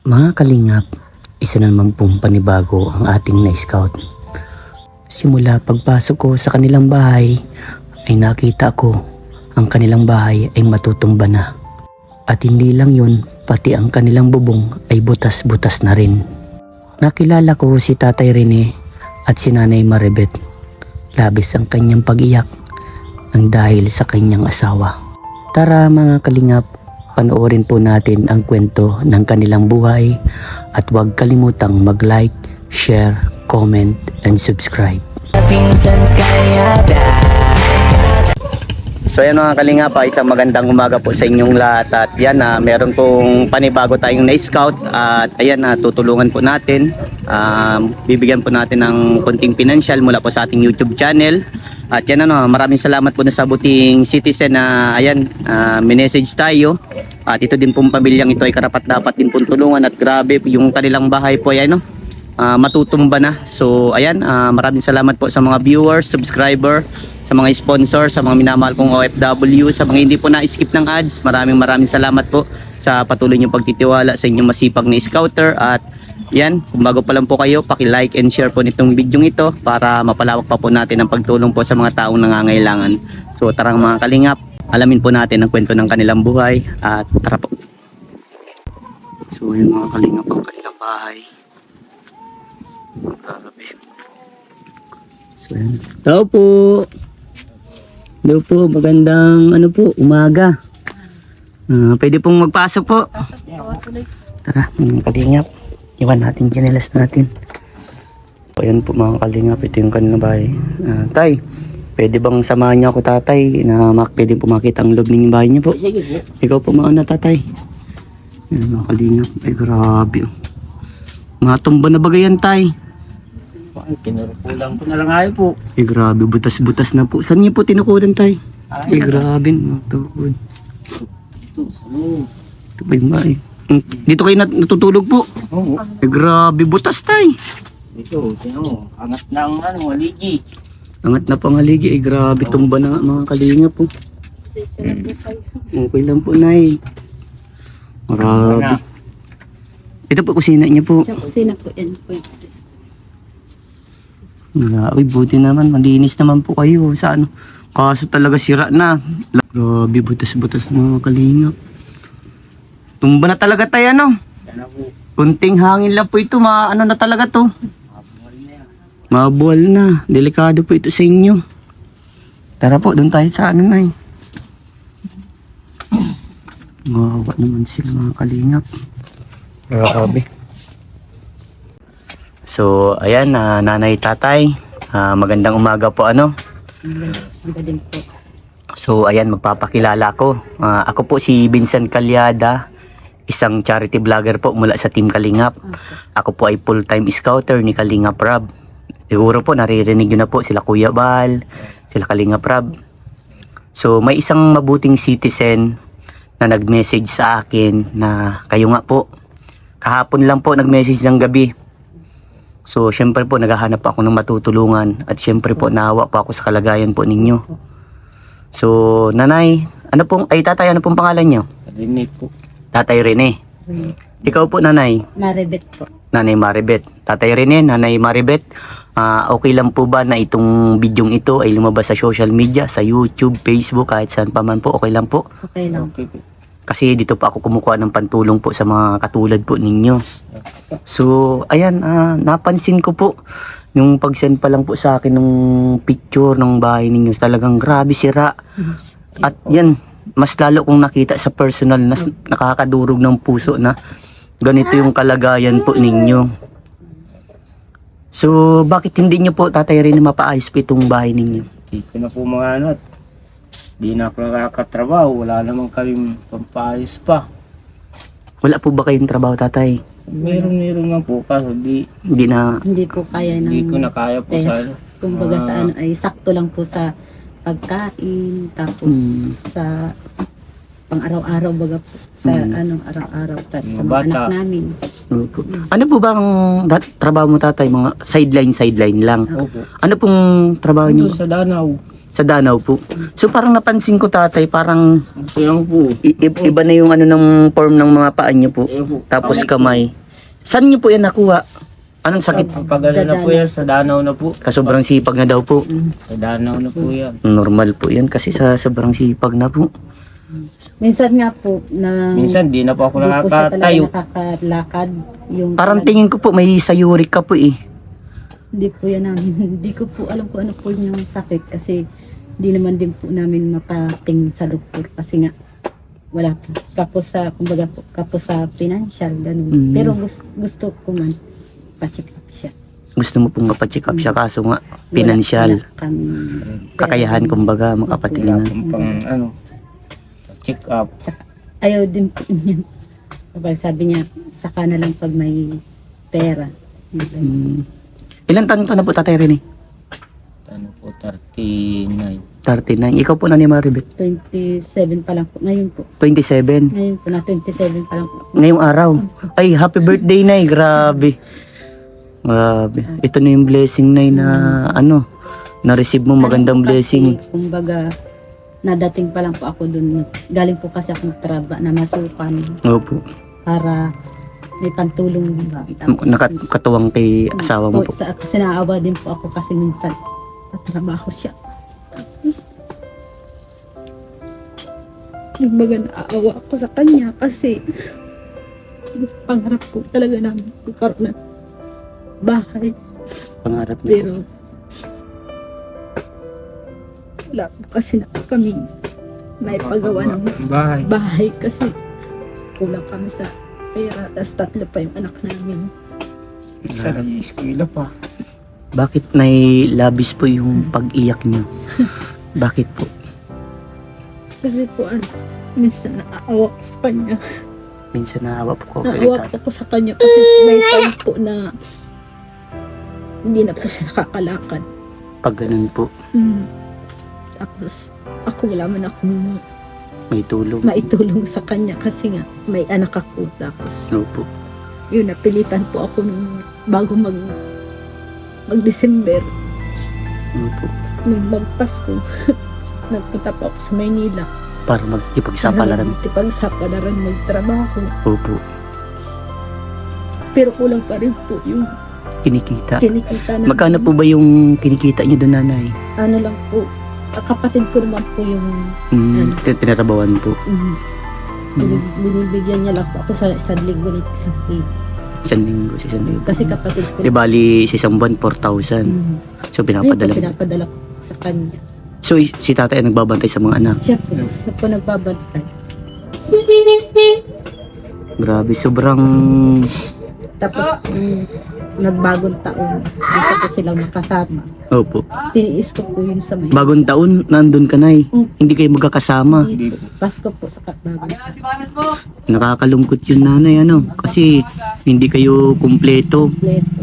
Mga kalingap, isa na naman pong panibago ang ating na-scout. Simula pagpasok ko sa kanilang bahay ay nakita ko ang kanilang bahay ay matutumba na. At hindi lang yun, pati ang kanilang bubong ay butas-butas na rin. Nakilala ko si Tatay Rene at si Nanay Maribet. Labis ang kanyang pag-iyak ang dahil sa kanyang asawa. Tara mga kalingap, panoorin po natin ang kwento ng kanilang buhay at huwag kalimutang mag-like, share, comment, and subscribe. So ayan mga kalingap, isang magandang umaga po sa inyong lahat. At yan, meron pong panibago tayong na-scout. At ayan, tutulungan po natin. Bibigyan po natin ng konting financial mula po sa ating YouTube channel. At yan, maraming salamat po na sa buting citizen na ayan, minessage tayo. At ito din pong pamilyang ito ay karapat-dapat din pong tulungan. At grabe, yung kanilang bahay po ay matutumba na. So ayan, maraming salamat po sa mga viewers, subscriber, sa mga sponsor, sa mga minamahal kong OFW, sa mga hindi po na-skip ng ads. Maraming salamat po sa patuloy niyong pagtitiwala sa inyong masipag na scouter. At yan, kung bago pa lang po kayo, paki-like and share po nitong video ito para mapalawak pa po natin ang pagtulong po sa mga taong nangangailangan. So tarang mga kalingap, alamin po natin ang kwento ng kanilang buhay at tara po. So yun mga kalingap, ang kanilang bahay. Grabe. So yan. Tao po! Hello po, magandang umaga. Pwede pong magpasok po. Tara, mga kalingap. Iwan natin, chinelas natin. Ayan po mga kalingap, ito yung kanilang bahay. Tay, pwede bang samahan niyo ako tatay na pwede po makita ang loob ng bahay niyo po? Ikaw po mauna tatay. Ayan mga kalingap, ay grabe. Matumba na bagay yan tay. Kinurukulang ko na lang ayaw po. Eh grabe, butas-butas na po. Saan niyo po tinukudan tay? Eh grabe, matukod. Ito ba yung bahay? Dito kayo natutulog po? Oo. Eh grabe, butas tay. Ito, sino, angat na ang waligi. Angat na pangaligi, eh grabe, tumba na nga mga kalinga po. Okay lang po nay. Grabe. Ito po kusina niya po. Sa kusina po yan po. Grabe, buti naman, malinis naman po kayo sa kaso talaga sira na. Grabe, butas-butas mga kalingap. Tumba na talaga tayo Sana po. Kunting hangin lang po ito, na talaga to. Mabuhal na yan. Mabuhal na, delikado po ito sa inyo. Tara po, doon tayo sa nay. Mawawa naman sila mga kalingap. Grabe. So, ayan, nanay, tatay, magandang umaga po Magaling po. So, ayan, magpapakilala ko. Ako po si Vincent Calyada, isang charity vlogger po mula sa Team Kalingap. Ako po ay full-time scouter ni Kalingap Rob. Siguro po, naririnig nyo na po sila Kuya Bal, sila Kalingap Rob. So, may isang mabuting citizen na nag-message sa akin na kayo nga po. Kahapon lang po nag-message ng gabi. So, syempre po, naghahanap ako ng matutulungan. At syempre po, nahawa po ako sa kalagayan po ninyo. So, nanay, tatay, ano pong pangalan nyo? Rinig po. Tatay Rene. Ikaw po, nanay? Maribet po. Nanay Maribet. Tatay Rene, nanay Maribet. Okay lang po ba na itong bidyong ito ay lumabas sa social media, sa YouTube, Facebook, kahit saan pa man po? Okay lang po? Okay lang. Okay po. Kasi dito pa ako kumukuha ng pantulong po sa mga katulad po ninyo. So, ayan, napansin ko po, yung pag-send pa lang po sa akin ng picture ng bahay ninyo, talagang grabe sira. At yan, mas lalo kong nakita sa personal na nakakadurog ng puso na ganito yung kalagayan po ninyo. So, bakit hindi nyo po, tatay rin, mapaayos po itong bahay ninyo? Dito na po mga di na ako nakakatrabaho. Wala namang kaming pampaayos pa. Wala po ba kayong trabaho, tatay? Meron lang po kaso Hindi na... Hindi po kaya ng... hindi ko na kaya po sa Kumbaga sa ay sakto lang po sa pagkain, tapos sa pang-araw-araw baga po, sa araw-araw, tapos sa mga Bata. anak namin. Ano po bang trabaho mo, tatay? Mga sideline lang. Opo. Ano pong trabaho Ito niyo? sa Danau. Sa Danau po. So parang napansin ko tatay, parang Yan po. iba na yung ano ng form ng mga paa niyo po. Yan po. Tapos kamay. Saan niyo po yan nakuha? Anong sakit? Pag ano na po yan, sa Danau na po. Sobrang sipag na daw po. Sa Danau na po yan. Normal po yan kasi sa sobrang sipag na po. Minsan nga po na Minsan di na po ako hindi po siya talaga nakakatayo. nakakalakad. Yung Parang tingin ko po may sayurik ka po eh. Hindi po yan namin. Hindi ko po alam kung ano po yung sakit kasi hindi naman din po namin mapating sa doktor kasi nga wala po. Kapos sa, kumbaga po, kapos sa financial, ganun. Mm. Pero gusto ko man, pa-check up siya. Gusto mo pong mapacheck up siya kaso nga financial. Wala kaming Kakayahan pera. kumbaga Wala makapatingin. pong pang ano, check up. Ayaw din po niya. Kapag sabi niya, saka na lang pag may pera. Ilan taon ka na po tatay Rene? Ano po, 39. 39. Ikaw po na ni Maribet? 27 pa lang po. Ngayon po. 27. Ngayon po na 27 pa lang po. Ngayong araw. Ay, happy birthday Nay. Grabe. Grabe. Ito na yung blessing Nay na ano, na-receive mo magandang Ano po blessing. Kasi, kumbaga, nadating pa lang po ako dun. Galing po kasi akong traba na masukan Opo. para may pantulong ba. Tapos, Nakatuwang kay asawa mo po. Kasi naawa din po ako kasi minsan tatrabaho siya. Tapos, kumbaga naawa ako sa kanya kasi pangarap ko talaga namin magkaroon ng bahay. Pangarap niyo po. Pero wala po kasi na kami may pagawa ng Bahay. bahay kasi kulang kami sa pera. Tapos 3 pa yung anak namin. Isa nag-iiskwila pa. Bakit Nay labis po yung pag-iyak niyo? Bakit po? Kasi po minsan naaawa ko sa kanya. Minsan naawa po ko kay Naawa tatay. po sa kanya kasi may time po na hindi na po siya nakakalakad. Pag ganun po, Tapos ako wala man akong may tulong. maitulong sa kanya kasi nga may anak ako. Tapos Opo. yun, napilitan po ako nung bago mag-December, Opo. nung mag-Pasko. Nagpunta po ako sa Maynila. Para magkipagsapalaran. Magkipagsapalaran, magtrabaho. Opo. Pero kulang pa rin po yung Kinikita. kinikita na. Magkano po ba yung kinikita niyo doon nanay? Ano lang po, kapatid ko naman po yung Tinarabawan po. binibigyan niya lang po ako sa isang linggo ng isang kilo. Isang linggo, isang linggo. Kasi kapatid ko. Di bali sa isang buwan, 4,000. So Ayun po, pinapadala mo. pinapadala ko sa kanya. So si tatay ang nagbabantay sa mga anak. Siya po nagbabantay. Grabe, sobrang... Tapos, nagbagong taon, gusto ko silang makasama. Opo. Tiniis ko po yun sa may... Bagong taon, nandun ka nay. Hindi kayo magkakasama. Hindi po. Pasko po sa bagong taon. Nakakalungkot yun nanay, ano? Kasi hindi kayo kumpleto. Kompleto.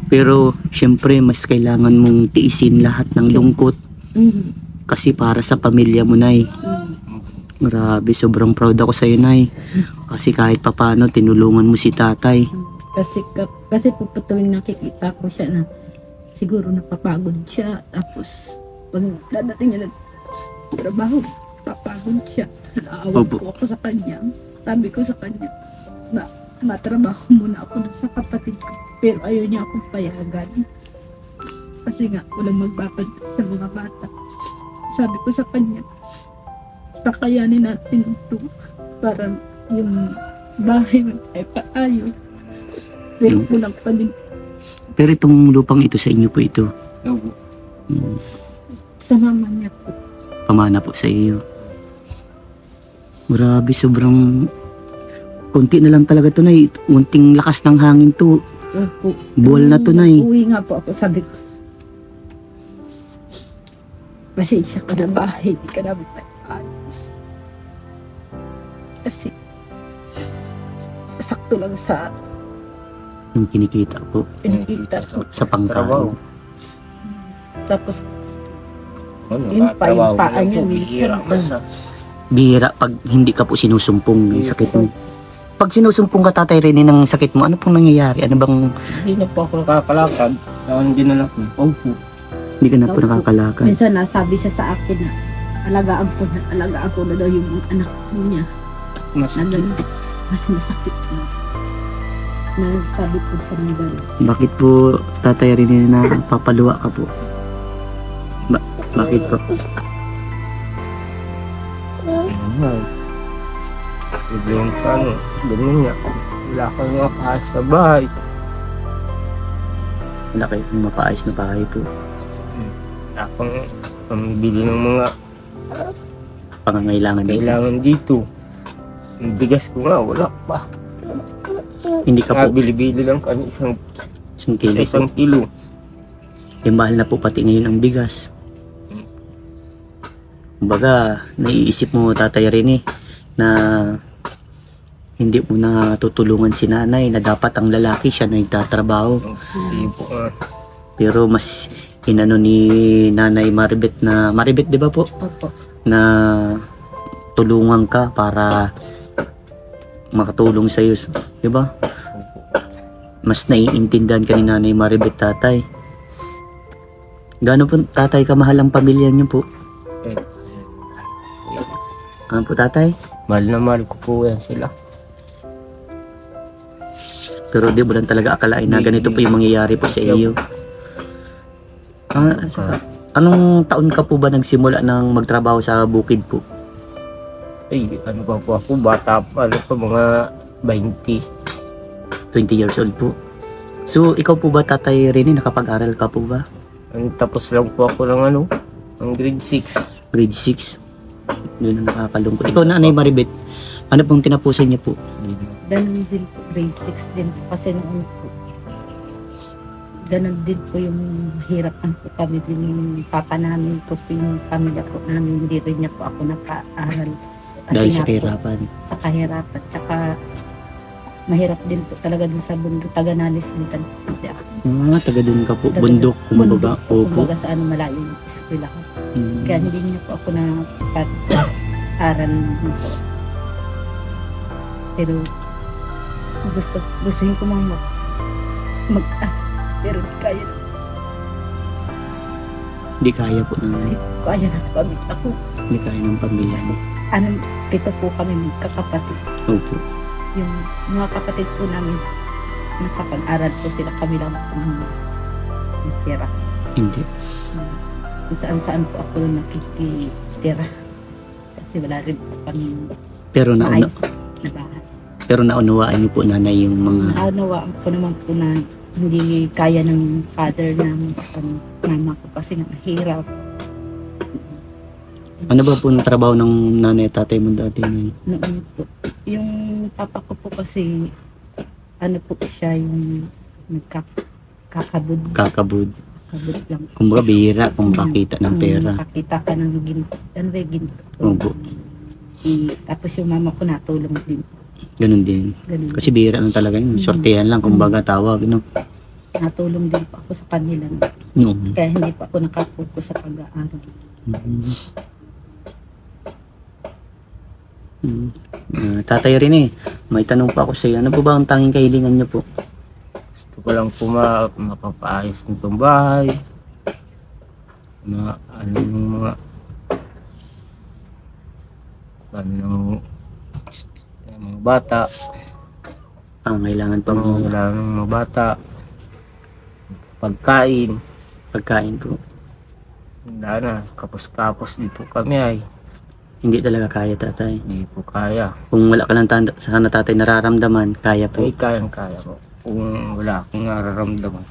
Pero syempre, mas kailangan mong tiisin lahat ng lungkot. Kasi para sa pamilya mo, nay. Grabe, sobrang proud ako sa'yo, nay. Kasi kahit papano, tinulungan mo si tatay. Kasi po tuwing nakikita ko siya na siguro napapagod siya. Tapos, pag dadating niya ng trabaho, papagod siya. Naawa Opo. po ako sa kanya. Sabi ko sa kanya, matrabaho muna ako dun sa kapatid ko. Pero ayaw niya akong payagan. Kasi nga, walang magbabantay sa mga bata. Sabi ko sa kanya, kakayanin natin ito para yung bahay ay paayos. Pero kulang pa din Pero itong lupang ito sa inyo po ito. Opo. sa mama niya po. Pamana po sa iyo. Grabe, sobrang... Kunti na lang talaga to, nay. Munting lakas ng hangin to. Opo. Buwal na to, nay. Uwi nga po ako, sabi ko. Pasensya ka na bahay, di ka namin ayos. Kasi, sakto lang sa Yung kinikita po pinakita ko. sa pangkain. Tapos, Ano, Yung pa, yung trabaho paa na niya, po, minsan, bihira pa siya. Bihira pag hindi ka po sinusumpong ng sakit mo. Pag sinusumpong ka tatay Rene ng sakit mo, ano pong nangyayari? Ano bang... Hindi na po ako nakakalakad. Kaya hindi na lang po. Opo. Hindi ka na po Opo. nakakalakad. Minsan nasabi siya sa akin na alagaan ko na daw yung anak niya. Na Masakit. ganun, mas masakit na. Nasabi po siya ng gano'n. Bakit po Tatay Rene na papaluwa ka po? Bakit po? Problema sa ano, ganun nga. Wala kang mga kahit sa bahay. Wala kayong mapaayos na bahay po. Wala kang pambili ng mga Pangangailangan din. kailangan dito. Yung bigas ko nga, wala pa. Hindi ka po Bili-bili lang kami isang kilo po. isang kilo. Yung mahal na po pati ngayon ang bigas. Kumbaga, naiisip mo Tatay Rene na hindi mo na tutulungan si nanay na dapat ang lalaki siya na nagtatrabaho. Hindi po Pero mas inano ni Nanay Maribet na, Maribet di ba po? Opo. Na tulungan ka para makatulong sa iyo, di ba? Mas naiintindihan ka ni Nanay Maribet, Tatay. Gaano po Tatay kamahal ang pamilya niyo po? eh, Ano po Tatay? mahal na mahal ko po yan sila. Pero di mo lang talaga akalain na ganito po yung mangyayari po sa iyo. Anong taon ka po ba nagsimula ng magtrabaho sa bukid po? Ay, ano pa po ako, bata pa, ano pa, mga 20. 20 years old po. So, ikaw po ba Tatay Rene, nakapag-aral ka po ba? Tapos lang po ako ng ano, ng grade 6. Grade 6. Yun ang nakakalungkot. Ikaw Nanay Maribet, ano pong tinapusan niyo po? Ganun din po, grade 6 din po. Kasi noon po, ganun din po yung hirapan po kami din yung papa namin ko po yung pamilya po namin. Hindi rin niya po ako nakaaral. Kasi Dahil sa nga po, kahirapan. sa kahirapan. Tsaka mahirap din po talaga dun sa bundok. Taga-nalis din talaga kasi ako. Taga doon ka po. Taga- Bundok, kumbaga. po, Opo. kumbaga sa ano malayo yung eskwela ko. Mm. Kaya hindi niya po ako napag-aral nito. Pero gustuhin ko mang pero di kaya na. Hindi kaya po ng, Di ko kaya na pamit ako. hindi kaya ng pamilya. Kasi pito po kami magkakapatid. Opo. Yung mga kapatid po namin, nakapag-aral po sila, kami lang po ng pera. Hindi. Kung saan-saan po ako nakikitira. Kasi wala rin po kami Pero maayos na bahay. pero naunawaan niyo po Nanay yung mga Naunawaan ko naman po na hindi kaya ng father ng mama ko kasi nga mahirap. ano ba po ng trabaho ng nanay at tatay mo dati Nay? Noon po. Yung papa ko po kasi ano po siya yung nagkakabud. Kakabud. Kabud lang. Kumbaga bihira kung makakita ng pera. Makakita ka ng ginto. Ano ba yung ginto? Opo. Tapos yung mama ko natulong din. Ganun din. Ganun. Kasi bihira lang talaga yun. Sortehan lang kumbaga tawag. No? Natulong din po ako sa kanila. Noon. Kaya hindi pa ako nakapokus sa pag-aaral. Tatay Rene, may tanong pa ako sa iyo. Ano po ba ang tanging kahilingan niyo po? Gusto ko lang po mapapaayos nitong bahay. Mga mga bata, Kailangan pa mo wala ng mga bata, pagkain, pagkain po. wala na, kapos-kapos dito kami ay, Hindi talaga kaya tatay. hindi po kaya. Kung wala ka lang sana tatay nararamdaman, kaya po. Ay, kayang-kaya po. Kung wala akong nararamdaman.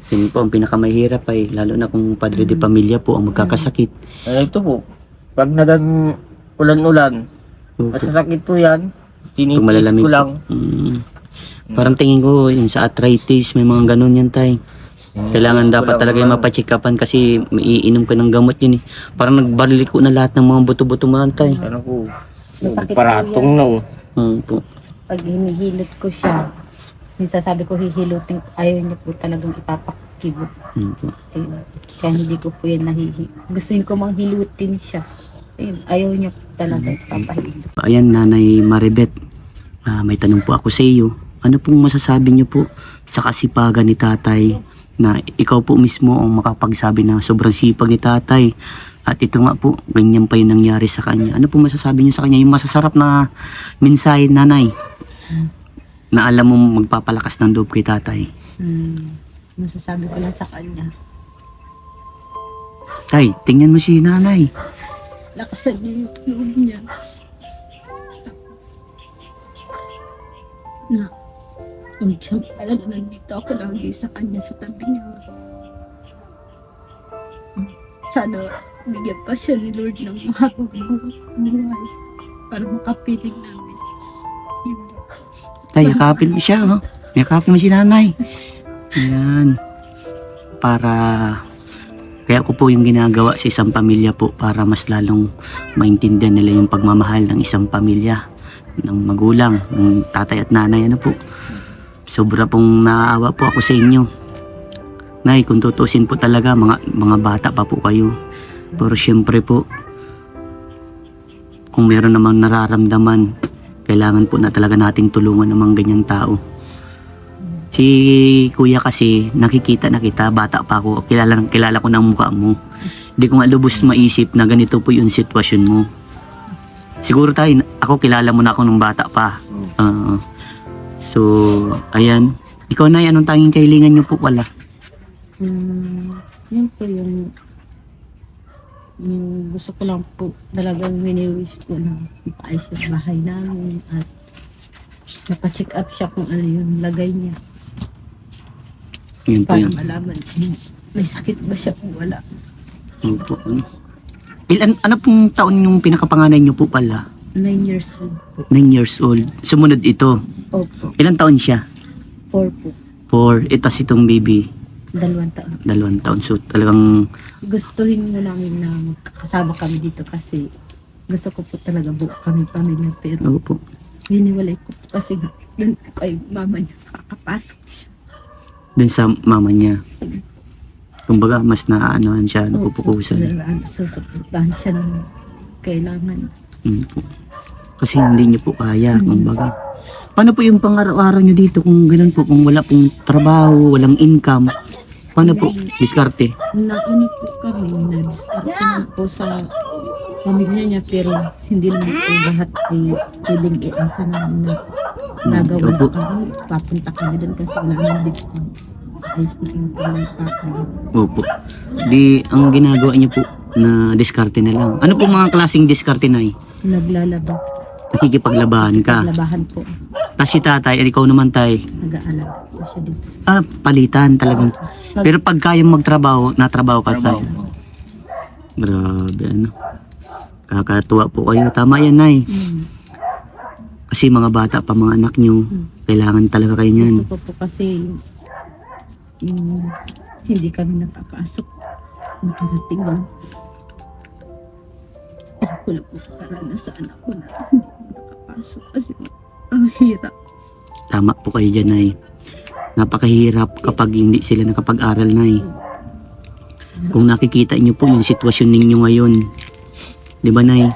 Yun po ang pinakamahirap ay lalo na kung padre de pamilya po ang magkakasakit. Ay, ito po, pag nagan ulan-ulan, Opo. masasakit po yan, Pag tinitis malalamig ko po. lang. Parang tingin ko yung sa arthritis may mga ganun yan tay. Kailangan Tinitis ko dapat lang talaga yung naman. mapacheck upan kasi iinom ka ng gamot yun eh. Parang nagbaliko na lahat ng mga buto-buto mo lang tay. Ano po, Masakit po paratong na oh. Po. Pag hinihilot ko siya, minsan sabi ko hihilutin ko, ayaw niya po talagang ipapakibot. Po. Ayun. Kaya hindi ko po yan gustuin ko mang hilutin siya. Ayun, ayaw niya po talagang ipapahilot. Ayan Nanay Maribet, may tanong po ako sa iyo. Ano pong masasabi niyo po sa kasipagan ni tatay na ikaw po mismo ang makapagsabi na sobrang sipag ni tatay. At ito nga po, ganyan pa yung nangyari sa kanya. Ano po masasabi niyo sa kanya? Yung masasarap na mensahe, nanay, na alam mo magpapalakas ng loob kay tatay. Masasabi ko lang sa kanya, Tay, tingnan mo si nanay. lakasan niya yung loob niya. Na, kung siya alala, nandito ako lagi sa kanya sa tabi niya. Sana bigyan pa siya ni Lord ng mahabang buhay para makapiling namin. Hindi. Tay, yakapin mo siya, oh. Yakapin mo si nanay. Ayan. Para, kaya ko po yung ginagawa sa isang pamilya po para mas lalong maintindihan nila yung pagmamahal ng isang pamilya, ng magulang, ng tatay at nanay. Ano po, sobra pong naaawa po ako sa inyo. Nay, kung tutusin po talaga, mga bata pa po kayo. Pero syempre po, kung meron namang nararamdaman, kailangan po na talaga nating tulungan ng mga ganyan tao. Si kuya kasi, nakikita na kita, bata pa ako, kilala ko ng mukha mo. Hindi ko nga lubos maisip na ganito po yung sitwasyon mo. Siguro tayo, ako kilala mo na ako nung bata pa. So, ayan. Ikaw na, anong tanging kahilingan nyo po pala? Yun po yung gusto ko lang po talagang wini-wish ko na mapaayos yung bahay namin at napacheck up siya kung ano yung lagay niya Yun po para yun. malaman kung may sakit ba siya kung wala. Opo, ano? Ano pong taon yung pinakapanganay nyo po pala? 9 years old po. 9 years old. Sumunod ito. Opo. Ilang taon siya? 4 po. 4. Itas itong baby. 2 taon. 2 taon. So talagang Gustuhin mo namin na magkakasama kami dito kasi gusto ko po talaga buo kami pamilya pero opo. hiniwalay ko po kasi doon po kay mama niya nakakapasok siya. Dun sa mama niya. Kumbaga mas naaanohan siya, napupukusan. Susuportahan siya ng kailangan. Po. Kasi hindi niyo po kaya, kumbaga. Paano po yung pang-araw-araw niyo dito kung ganun po, kung wala pong trabaho, walang income? Paano po? Diskarte. Nainip po kami na discarte naman po sa pamilya niya pero hindi naman po lahat ay pwedeng iasa namin na nagawa Opo. na kami. Papunta kami doon kasi wala naman dito ayos na yung pamilya papa. Opo. Di, ang ginagawa niyo po na diskarte na lang. Ano po mga klaseng diskarte na Naglalaba. nakikipaglabahan ka? Labahan po. Tapos si tatay, ikaw naman tay, Nag-aalaga po siya dito. palitan talagang. Pero pag kayang magtrabaho, natrabaho ka Trabaho. tay. Grabe, ano. Kakatuwa po kayo. Tama yan, nay. Kasi mga bata pa, mga anak nyo, kailangan talaga kayo niyan. Gusto ko po kasi hindi kami nakapasok. Nakarating lang. Ayoko lang po para na sa anak ko na hindi nakapasok kasi ang hirap. Tama po kayo dyan, nay. Napakahirap kapag hindi sila nakapag-aral, nay. Kung nakikita niyo po yung sitwasyon ninyo ngayon, di ba, nay?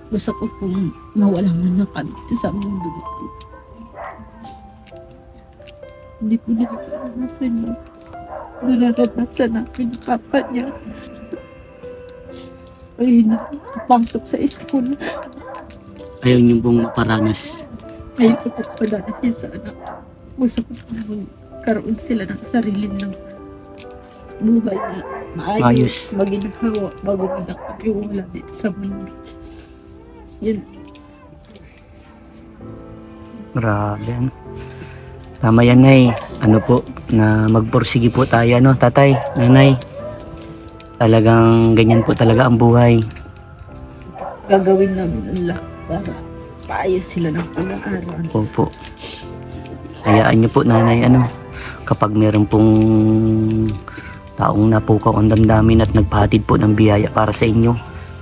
Gusto ko pong mawala na kami dito sa mundo. Hindi po nila naranasan niya. Naranasan namin yung papa niya. Ay, nakapasok sa school. Ayaw niyo pong maparanas. Ayaw ko po pala na siya sa anak. Gusto ko po magkaroon sila ng sarili ng buhay na maayos. Ayos. Maginhawa bago nila kami wala dito sa mundo. Yun. Grabe, ano. Tama yan, nay. Ano po, na magpursige po tayo, ano, tatay, nanay. Talagang ganyan po talaga ang buhay. Gagawin namin ang lahat para maayos sila ng pag-aaral. Opo. Hayaan niyo po, nanay, ano, kapag meron pong taong napukaw ang damdamin at nagpahatid po ng biyaya para sa inyo,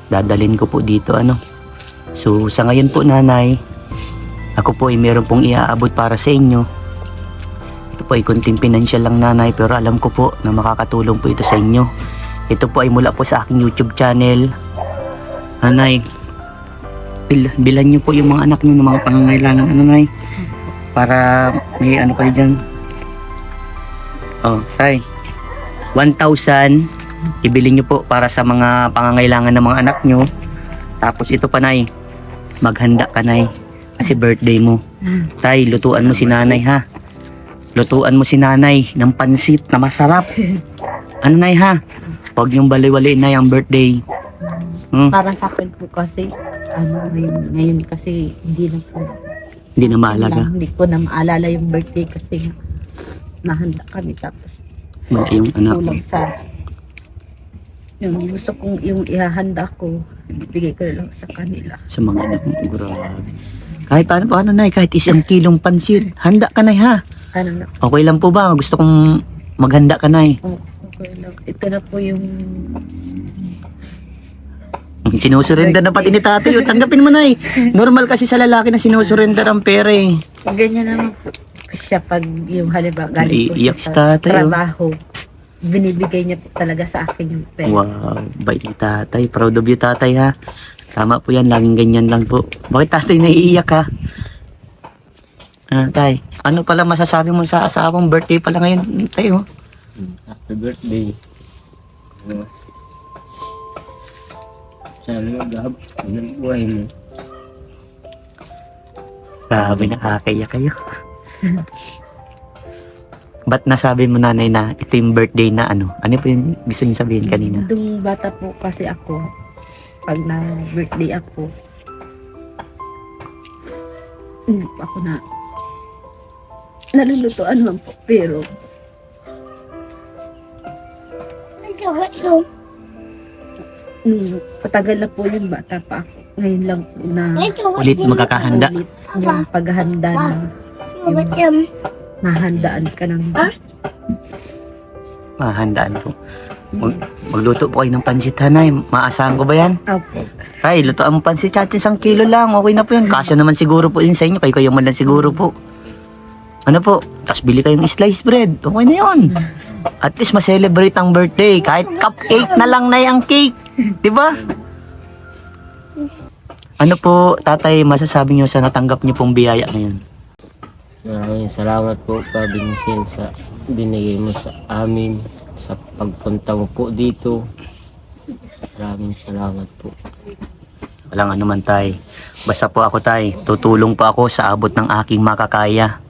dadalhin ko po dito, ano. So, sa ngayon po, nanay, ako po ay meron pong iaabot para sa inyo. Ito po ay konting pinansyal lang, nanay, pero alam ko po na makakatulong po ito sa inyo. Ito po ay mula po sa aking YouTube channel. Nanay, bilan niyo po yung mga anak niyo ng mga pangangailangan, ano, nay, para may ano kayo dyan. Oh, tay, 1,000 ibili nyo po para sa mga pangangailangan ng mga anak nyo. Tapos ito pa, Nay, maghanda ka, Nay, kasi birthday mo. Tay, lutuan mo si nanay, ha. Lutuan mo si nanay ng pansit na masarap. Ano, Nay, ha? Huwag yung baliwaliin, Nay, ang birthday. Para sa akin po kasi, ngayon kasi hindi na po. Hindi na maalaga. Hindi ko na maalala yung birthday kasi nahanda kami tapos Yung anak. kulang sa yung gusto kong yung ihahanda ko, ibigay ko lang sa kanila. Sa mga anak mo, grabe. Kahit paano, Nay, kahit 1 kilong pansit, handa ka, Nay, ha? Ano na, Okay lang po ba? Gusto kong maghanda ka, Nay. okay lang. Ito na po yung Sinusurrender na pati ni tatay. O, tanggapin mo, Nay. Normal kasi sa lalaki na sinusurrender ang pera, eh. ganyan naman po siya pag yung halimbawa galing po siya Naiiyak si sa tatay, oh. trabaho. Binibigay niya po talaga sa akin yung pera. Wow, bait ni tatay. Proud of you, tatay, ha? Tama po yan, laging ganyan lang po. Bakit tatay naiiyak, ha? Tay, ano pala masasabi mo sa asawang birthday pala ngayon, tay, oh? Happy birthday. Sana magahap ng buhay mo. Grabe, nakakaiyak kayo. Ba't nasabi mo, nanay, na ito yung birthday na ano? Ano po yung gusto niyo sabihin kanina? Nung bata po kasi ako, pag na-birthday ako, hindi pa ako nalulutuan man po, pero nung patagal na po yung bata pa ako, ngayon lang po na Ulit magkakahanda. ulit yung paghahanda na yung mahandaan ka ng Mahandaan po. Magluto po kayo ng pansit, hanay. Maasahan ko ba yan? apo. Ay, lutoan mo pansit natin 1 kilo lang. Okay na po yun. Kasya naman siguro po yun sa inyo. Kayo man lang siguro po. Ano po? Tapos bili kayong sliced bread. Okay na yun. At least ma-celebrate ang birthday. Kahit cupcake na lang na yung cake. Diba? Ano po, tatay, masasabi niyo sa natanggap niyo pong biyaya ngayon? Maraming salamat po, Ka Vincent, sa binigay mo sa amin, sa pagpunta mo po dito. Maraming salamat po. Walang anuman, tay. Basta po ako, tay. Tutulong po ako sa abot ng aking makakaya.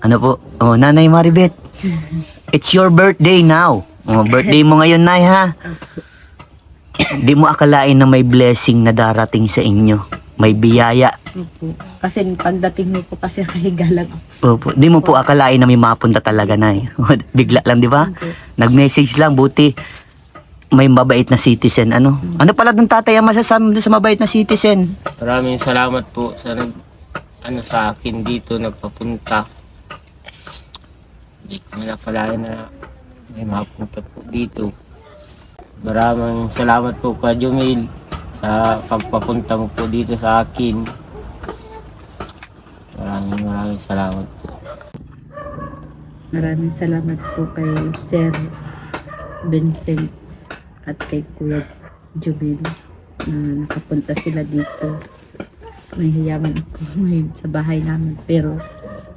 Ano po? Oh, Nanay Maribeth. It's your birthday now. Oh, birthday mo ngayon, Nay, ha? Di mo akalain na may blessing na darating sa inyo. May biyaya. Opo. Kasi pagdating mo po kasi nakahiga lang ako. Opo. Di mo po akalain na may mapunta talaga, Nay. Bigla lang, di ba? Opo. Nag-message lang, buti may mabait na citizen. Ano pala dun, tatay, ang masasabi mo dun sa mabait na citizen? Maraming salamat po sa sa akin dito nagpapunta. Hindi ko nakalain na may mapunta po dito. Maraming salamat po, Ka Jumil, sa pagpapunta mo po dito sa akin. Maraming salamat po. Maraming salamat po kay Sir Vincent at kay Kuya Jubil na nakapunta sila dito. Nahihiyaman ako ngayon sa bahay namin, pero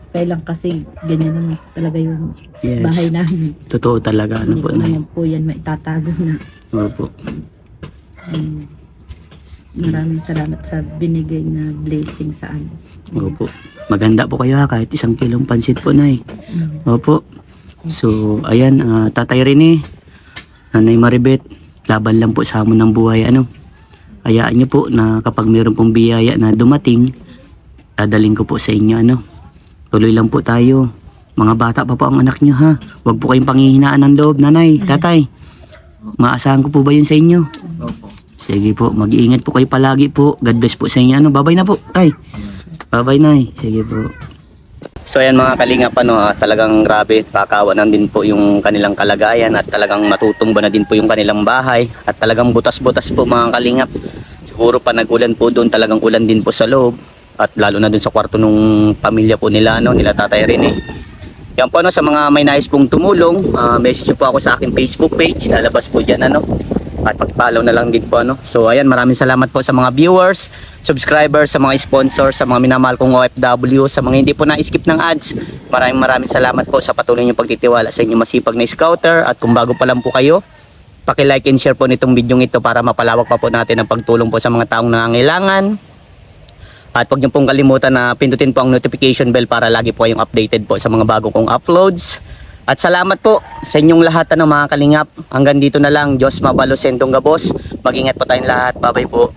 kailang kasi ganyan naman talaga yung Yes. bahay namin. Totoo talaga. Ano Hindi po, ko Nay? naman po yan maitatago na. Opo. Maraming salamat sa binigay na blessing sa amin. Opo. Maganda po kayo, ha? Kahit 1 kilong pansit po, Nay. Opo. So, ayan, Tatay Rene, Nanay Maribeth, laban lang po sa hamon ng buhay. Hayaan niyo po na kapag meron pong biyaya na dumating, dadaling ko po sa inyo. Tuloy lang po tayo. Mga bata pa po ang anak niyo, ha? Huwag po kayong panghihinaan ng loob, Nanay, Tatay. Maasahan ko po ba yun sa inyo? Opo. Sige po, mag-iingat po kayo palagi po. God bless po sa inyo. Babay na po, Tay. Babay, Nay. Sige po. So ayan, mga kalingap, talagang grabe, kakawanan din po yung kanilang kalagayan at talagang matutumba na din po yung kanilang bahay at talagang butas-butas po, mga kalingap. Siguro pa nag-ulan po doon, talagang ulan din po sa loob at lalo na doon sa kwarto nung pamilya po nila, nila Tatay Rene. Yan po, sa mga may nais pong tumulong, message nyo po ako sa aking Facebook page, lalabas po dyan, At pag-follow na lang din po, ano. So ayan, maraming salamat po sa mga viewers, subscribers, sa mga sponsors, sa mga minamahal kong OFW, sa mga hindi po na-skip ng ads. Maraming salamat po sa patuloy niyong pagtitiwala sa inyong masipag na scouter. At kung bago pa lang po kayo, paki-like and share po nitong video ito para mapalawak pa po natin ang pagtulong po sa mga taong nangangailangan. At huwag niyo pong kalimutan na pindutin po ang notification bell para lagi po kayong updated po sa mga bago kong uploads. At salamat po sa inyong lahat ng mga kalingap. Hanggang dito na lang. Diyos mabalo sendong gabos. Mag-ingat po tayong lahat. Bye-bye po.